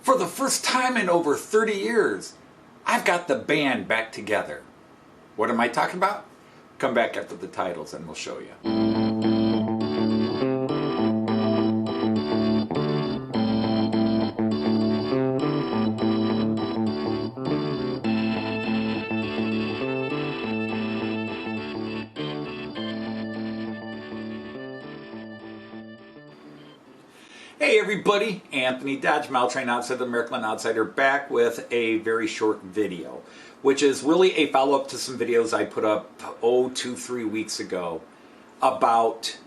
For the first time in over 30 years, I've got the band back together. What am I talking about? Come back after the titles and we'll show you. Hey everybody, Anthony DeutscheBahn, Train Outsider, Märklin Outsider, back with a very short video, which is really a follow-up to some videos I put up, 2-3 weeks ago, about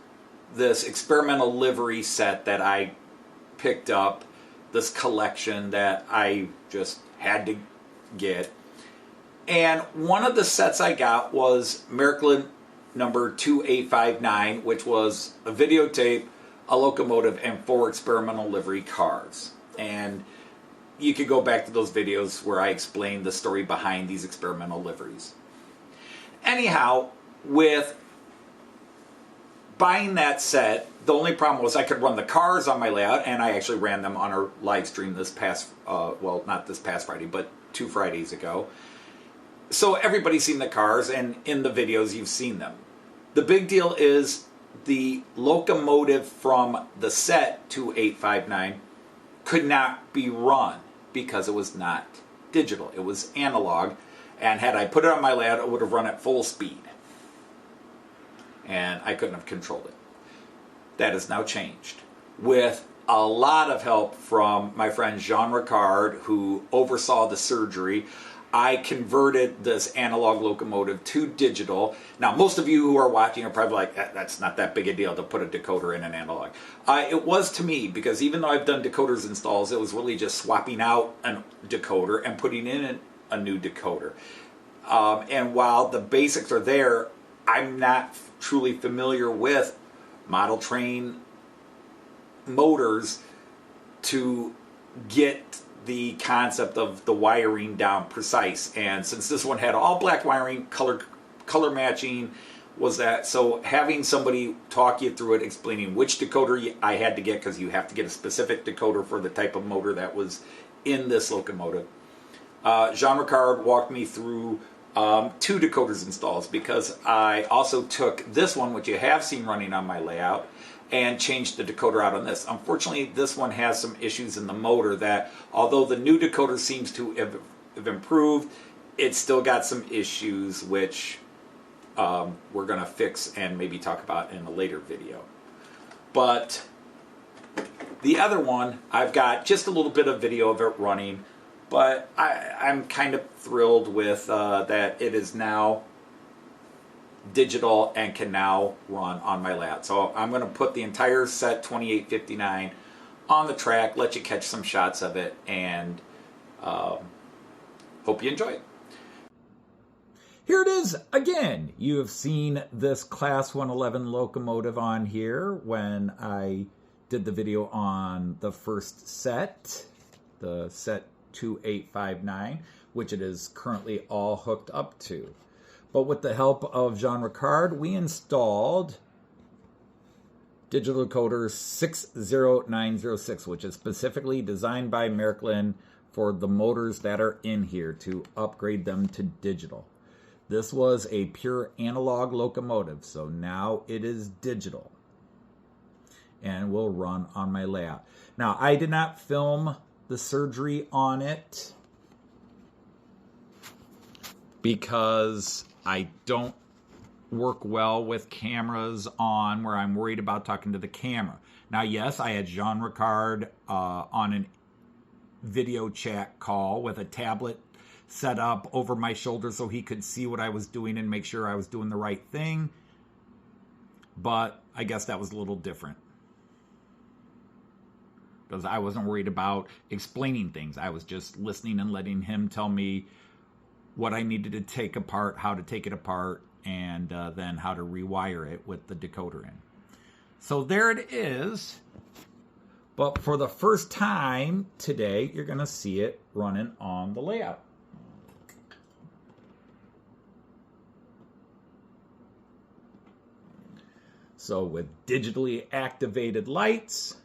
this experimental livery set that I picked up, this collection that I just had to get. And one of the sets I got was Märklin number 2859, which was a videotape, a locomotive, and 4 experimental livery cars. And you could go back to those videos where I explained the story behind these experimental liveries. Anyhow, with buying that set, the only problem was I could run the cars on my layout, and I actually ran them on our live stream this past, well, not this past Friday, but 2 Fridays ago. So everybody's seen the cars, and in the videos you've seen them. The big deal is the locomotive from the set 2859 could not be run because it was not digital. It was analog, and had I put it on my layout, it would have run at full speed. And I couldn't have controlled it. That has now changed, with a lot of help from my friend Jean Ricard, who oversaw the surgery. I converted this analog locomotive to digital. Now, most of you who are watching are probably like, that's not that big a deal to put a decoder in an analog. It was to me, because even though I've done decoders installs, it was really just swapping out a decoder and putting in a new decoder. And while the basics are there, I'm not truly familiar with model train motors to get the concept of the wiring down precise. And since this one had all black wiring, color matching was that, so having somebody talk you through it, explaining which decoder I had to get, because you have to get a specific decoder for the type of motor that was in this locomotive. Jean Ricard walked me through 2 decoders installs, because I also took this one, which you have seen running on my layout, and changed the decoder out on this. Unfortunately, this one has some issues in the motor that, although the new decoder seems to have improved, it's still got some issues which we're going to fix and maybe talk about in a later video. But the other one, I've got just a little bit of video of it running, but I'm kind of thrilled with that it is now digital and can now run on my layout. So I'm going to put the entire set 2859 on the track, let you catch some shots of it, and hope you enjoy it. Here it is again. You have seen this Class 111 locomotive on here when I did the video on the first set, the set 2859, which it is currently all hooked up to. But with the help of Jean Ricard, we installed digital decoder 60906, which is specifically designed by Märklin for the motors that are in here to upgrade them to digital. This was a pure analog locomotive, so now it is digital and will run on my layout. Now, I did not film the surgery on it because I don't work well with cameras on where I'm worried about talking to the camera. Now, yes, I had Jean Ricard on a video chat call with a tablet set up over my shoulder so he could see what I was doing and make sure I was doing the right thing. But I guess that was a little different, because I wasn't worried about explaining things. I was just listening and letting him tell me what I needed to take apart, how to take it apart, and then how to rewire it with the decoder in. So there it is. But for the first time today, you're going to see it running on the layout. So with digitally activated lights,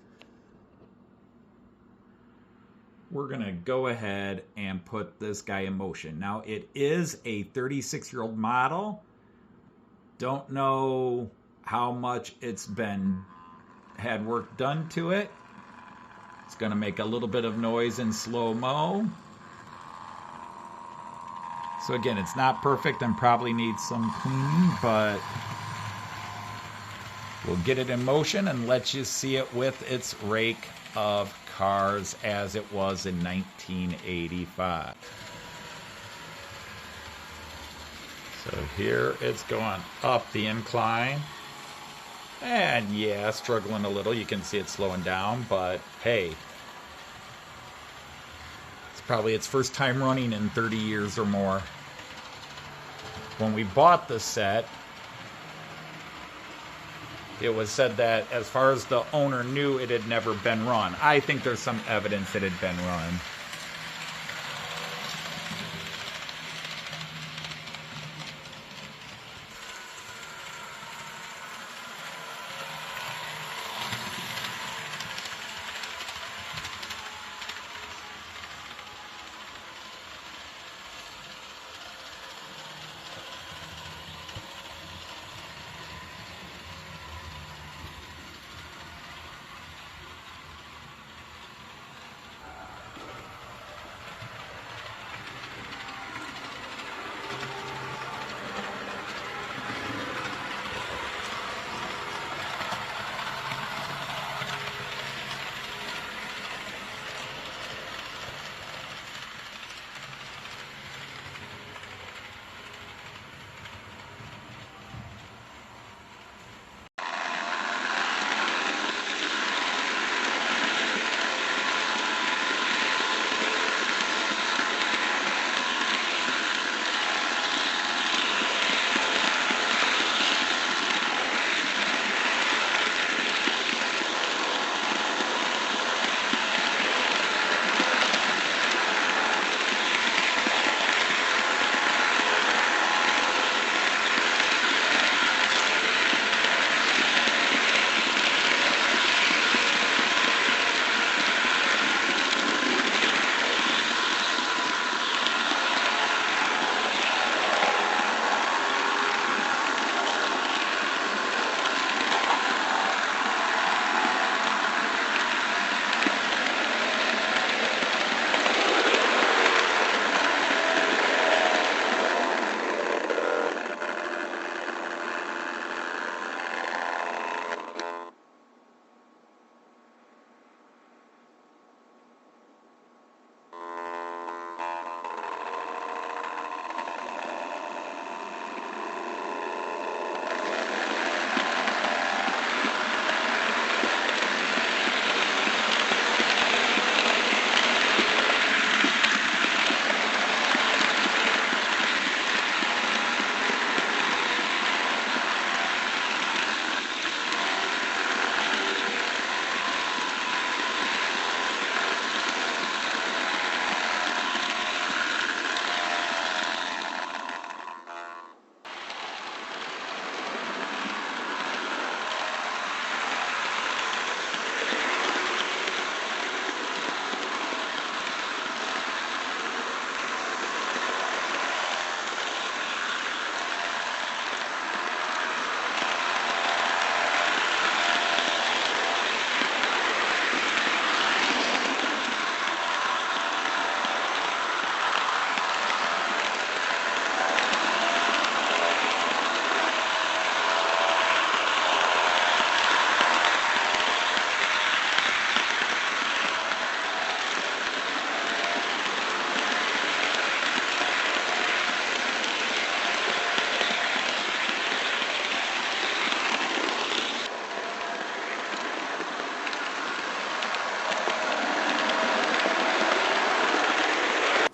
we're going to go ahead and put this guy in motion. Now, it is a 36-year-old model. Don't know how much it's had work done to it. It's going to make a little bit of noise in slow-mo. So again, it's not perfect and probably needs some cleaning, but we'll get it in motion and let you see it with its rake of cars as it was in 1985. So here it's going up the incline. And yeah, struggling a little. You can see it slowing down, but hey, it's probably its first time running in 30 years or more. When we bought the set, it was said that as far as the owner knew, it had never been run. I think there's some evidence it had been run.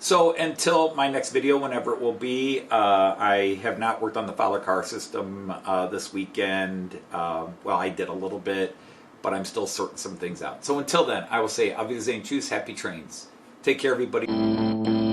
So until my next video, whenever it will be, I have not worked on the Fowler car system this weekend. Well, I did a little bit, but I'm still sorting some things out. So until then, I will say, auf Wiedersehen, tschüss, happy trains. Take care, everybody.